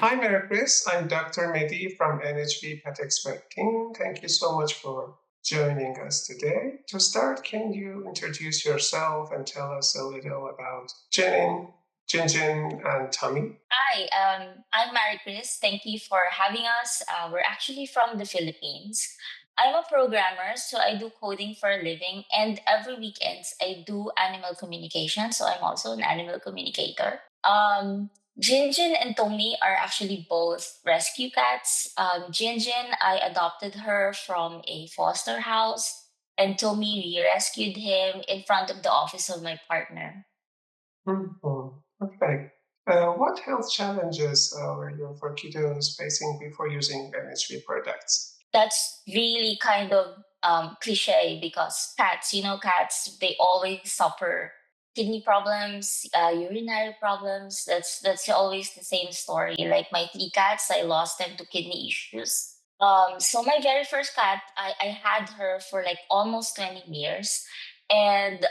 Hi, Maricris. I'm Dr. Mehdi from NHV Pet Expert Team. Thank you so much for joining us today. To start, can you introduce yourself and tell us a little about Jinjin, and Tomie? Hi, I'm Maricris. Thank you for having us. We're actually from the Philippines. I'm a programmer, so I do coding for a living, and every weekends I do animal communication. So I'm also an animal communicator. Jinjin and Tomie are actually both rescue cats. Jinjin, I adopted her from a foster house, and Tomie, we rescued him in front of the office of my partner. Perfect. What health challenges were your for kiddos facing before using NHV products? That's really kind of cliche because cats, cats, they always suffer kidney problems, urinary problems. That's always the same story. Like my three cats, I lost them to kidney issues. So my very first cat, I had her for like almost 20 years, and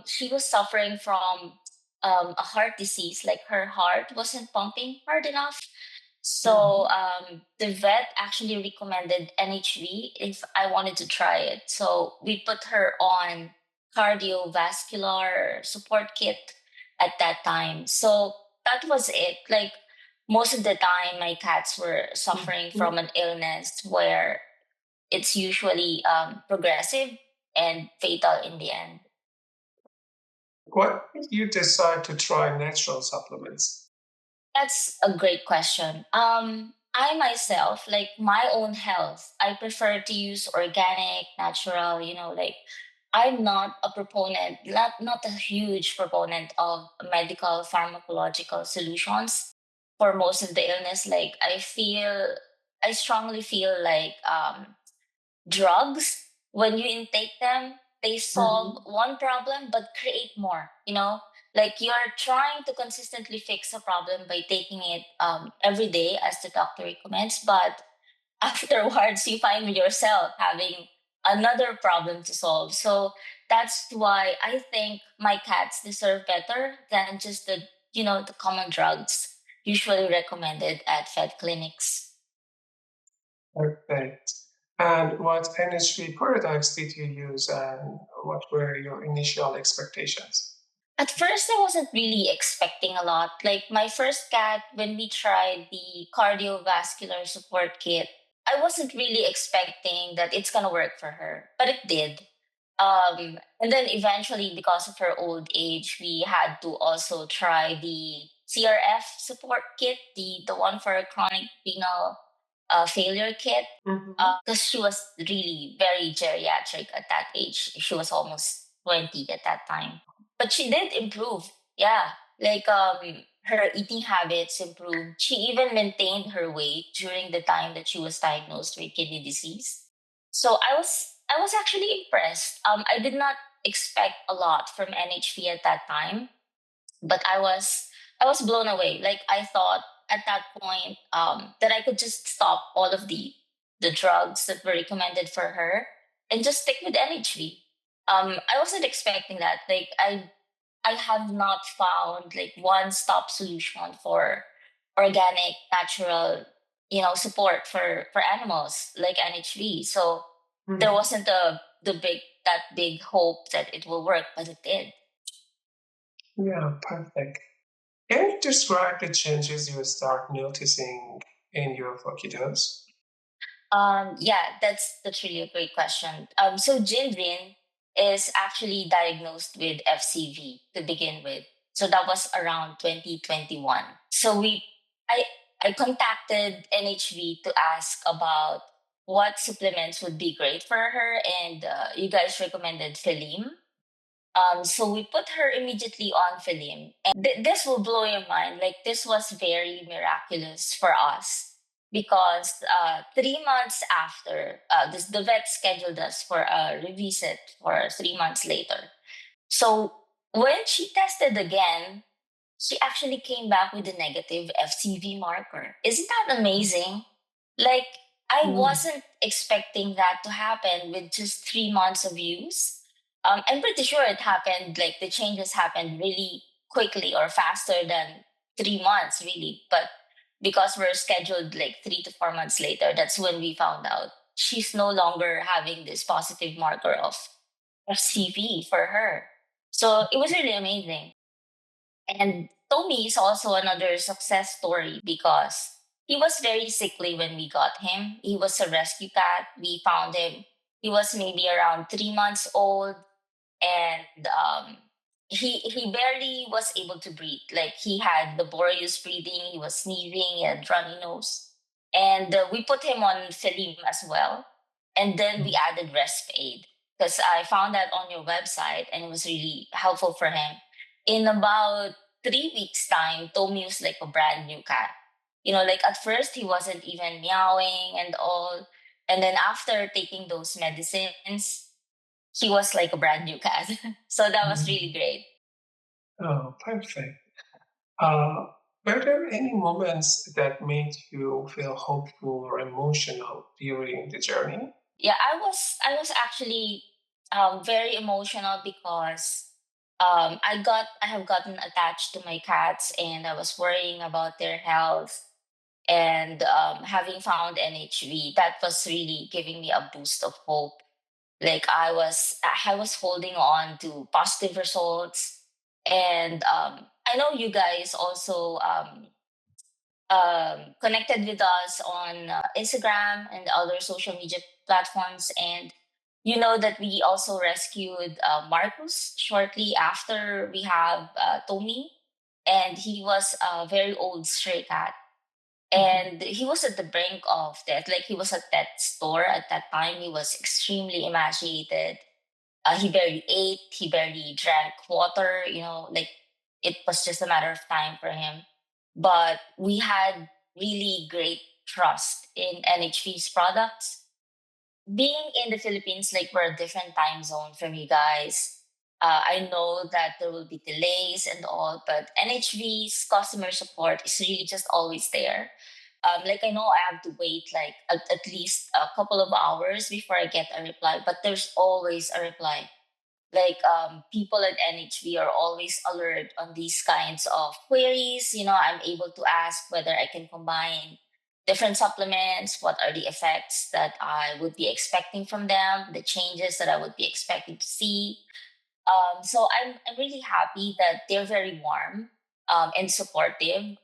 she was suffering from a heart disease. Like her heart wasn't pumping hard enough, so Mhm. the vet actually recommended NHV if I wanted to try it. So we put her on cardiovascular support kit at that time. So that was it. Like most of the time, my cats were suffering from an illness where it's usually progressive and fatal in the end. What made you decide to try natural supplements? That's a great question. I myself, like my own health, I prefer to use organic, natural, like I'm not a proponent, not a huge proponent of medical pharmacological solutions for most of the illness. Like I strongly feel like drugs, when you intake them, they solve Mhm. one problem but create more, like you're trying to consistently fix a problem by taking it every day as the doctor recommends, but afterwards you find yourself having another problem to solve. So that's why I think my cats deserve better than just the common drugs usually recommended at vet clinics. Perfect. And what NHV products did you use and what were your initial expectations? At first, I wasn't really expecting a lot. Like my first cat, when we tried the cardiovascular support kit, I wasn't really expecting that it's gonna work for her, but it did. And then eventually, because of her old age, we had to also try the CRF support kit, the one for chronic renal failure kit, Mhm. because she was really very geriatric at that age. She was almost 20 at that time, but she did improve. Yeah, like her eating habits improved. She even maintained her weight during the time that she was diagnosed with kidney disease. So I was actually impressed. I did not expect a lot from NHV at that time, but I was blown away. Like I thought at that point that I could just stop all of the drugs that were recommended for her and just stick with NHV. I wasn't expecting that. Like I have not found like one stop solution for organic natural support for animals like NHV. So there Mhm. wasn't the big hope that it will work, but it did. Yeah, perfect. Can you describe the changes you start noticing in your kiddos? Yeah, that's really a great question. So Jinrin is actually diagnosed with FCV to begin with. So that was around 2021. So I, I contacted NHV to ask about what supplements would be great for her, and you guys recommended Filim. So we put her immediately on Filim, and this will blow your mind. Like this was very miraculous for us because 3 months after the vet scheduled us for a revisit for 3 months later. So when she tested again, she actually came back with a negative FCV marker. Isn't that amazing? Like I Mm. wasn't expecting that to happen with just 3 months of use. I'm pretty sure it happened, like the changes happened really quickly or faster than 3 months, really. But because we're scheduled like 3 to 4 months later. That's when we found out she's no longer having this positive marker of CV for her. So it was really amazing. And Tommy is also another success story because he was very sickly when we got him. He was a rescue cat. We found him. He was maybe around 3 months old, and he barely was able to breathe. Like he had laborious breathing. He was sneezing. He had runny nose, and we put him on Felim as well. And then we added resp aid because I found that on your website, and it was really helpful for him. In about 3 weeks' time, Tommy was like a brand new cat. Like at first he wasn't even meowing and all. And then after taking those medicines, he was like a brand new cat. So that was really Mhm. great. Oh, perfect. Uh, were there any moments that made you feel hopeful or emotional during the journey? Yeah, I was actually very emotional because I have gotten attached to my cats, and I was worrying about their health. And having found NHV, that was really giving me a boost of hope. Like I was holding on to positive results. And I know you guys also connected with us on Instagram and other social media platforms. And you know that we also rescued Markus shortly after we have Tommy. And he was a very old stray cat. Mhm. And he was at the brink of death. Like he was at death's store at that time. He was extremely emaciated. He barely ate, he barely drank water, like it was just a matter of time for him. But we had really great trust in NHV's products. Being in the Philippines, like we're a different time zone from you guys. I know that there will be delays and all, but NHV's customer support is really just always there. Like I know I have to wait like at least a couple of hours before I get a reply, but there's always a reply. Like people at NHV are always alert on these kinds of queries. I'm able to ask whether I can combine different supplements, what are the effects that I would be expecting from them, the changes that I would be expecting to see. So I'm really happy that they're very warm and supportive.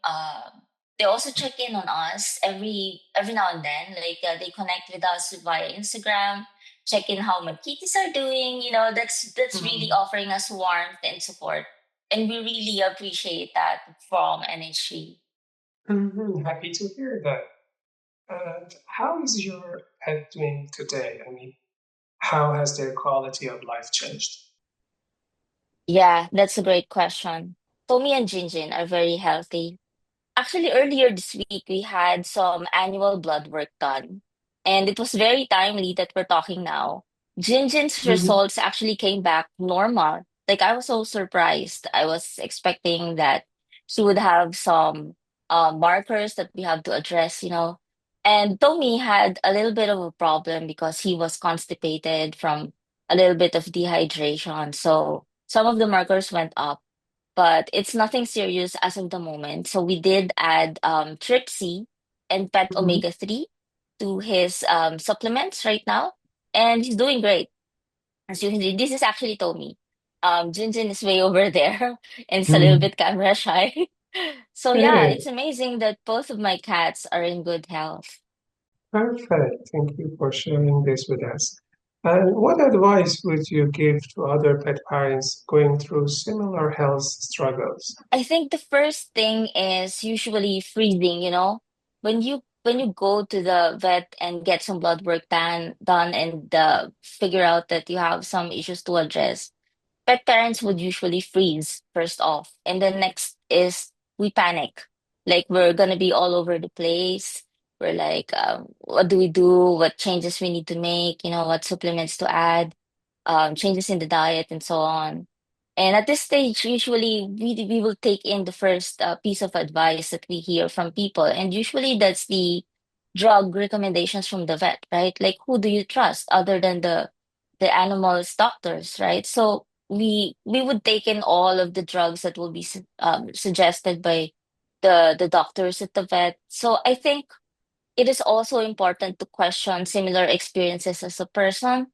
They also check in on us every now and then. Like they connect with us via Instagram, check in how my kitties are doing. That's really Mm. offering us warmth and support, and we really appreciate that from NHG. Mhm. Happy to hear that. And how is your pet doing today? I mean, how has their quality of life changed? Yeah, that's a great question. Tommy and Jinjin are very healthy. Actually, earlier this week, we had some annual blood work done, and it was very timely that we're talking now. Jinjin's Mhm. results actually came back normal. Like, I was so surprised. I was expecting that she would have some markers that we have to address. And Tommy had a little bit of a problem because he was constipated from a little bit of dehydration. So some of the markers went up, but it's nothing serious as of the moment. So we did add Tripsy and Pet Mhm. Omega 3 to his supplements right now, and he's doing great. As you can see, this is actually Tommy. Jinjin is way over there and it's a little Mhm. bit camera shy. So yeah, Hey, it's amazing that both of my cats are in good health. perfect. Thank you for sharing this with us. And what advice would you give to other pet parents going through similar health struggles? I think the first thing is usually freezing. When you go to the vet and get some blood work done and figure out that you have some issues to address, pet parents would usually freeze first off. And then next is we panic. Like we're gonna be all over the place. We're like, what do we do? What changes we need to make? What supplements to add, changes in the diet, and so on. And at this stage, usually we will take in the first piece of advice that we hear from people. And usually that's the drug recommendations from the vet, right? Like who do you trust other than the animal's doctors, right? So we would take in all of the drugs that will be suggested by the doctors at the vet. So I think it is also important to question similar experiences as a person.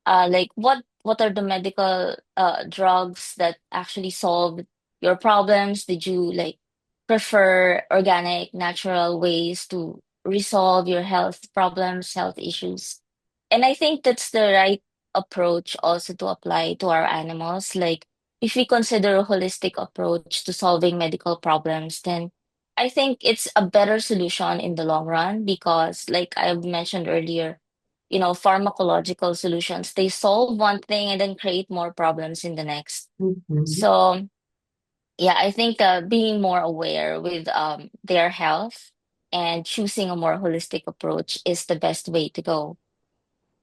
Like what are the medical drugs that actually solve your problems? Did you like prefer organic, natural ways to resolve your health problems, health issues? And I think that's the right approach also to apply to our animals. Like if we consider a holistic approach to solving medical problems, then I think it's a better solution in the long run because, like I mentioned earlier, pharmacological solutions, they solve one thing and then create more problems in the next. Mhm. So, yeah, I think being more aware with their health and choosing a more holistic approach is the best way to go.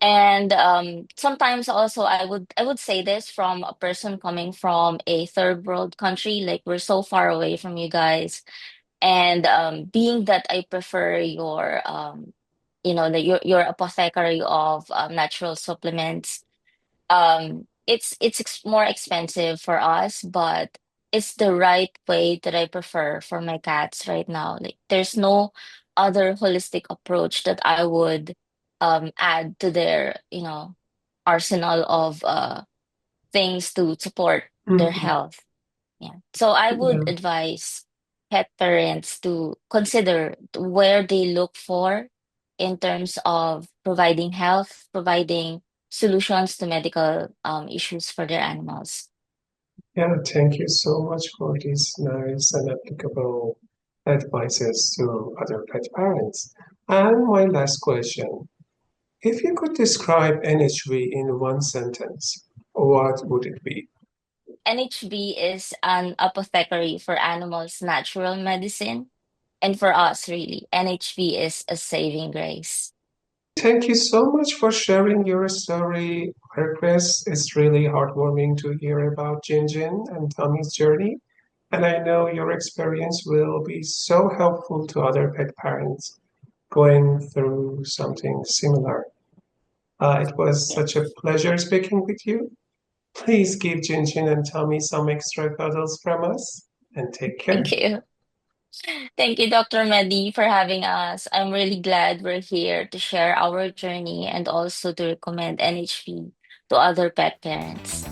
And sometimes also I would say this from a person coming from a third world country, like we're so far away from you guys and being that I prefer your your apothecary of natural supplements, it's more expensive for us, but it's the right way that I prefer for my cats right now. Like there's no other holistic approach that I would add to their arsenal of things to support their Mhm. health. Yeah. So I would Yeah. advise pet parents to consider where they look for in terms of providing health, providing solutions to medical issues for their animals. Yeah, thank you so much for these nice and applicable advices to other pet parents. And my last question, if you could describe NHV in one sentence, what would it be? NHB is an apothecary for animals' natural medicine. And for us, really, NHB is a saving grace. Thank you so much for sharing your story, Markus. It's really heartwarming to hear about Jinjin and Tommy's journey. And I know your experience will be so helpful to other pet parents going through something similar. It was Yeah. such a pleasure speaking with you. Please give Jinjin and Tommy some extra cuddles from us and take Thank care. you. Thank you, Dr. Mehdi, for having us. I'm really glad we're here to share our journey and also to recommend NHP to other pet parents.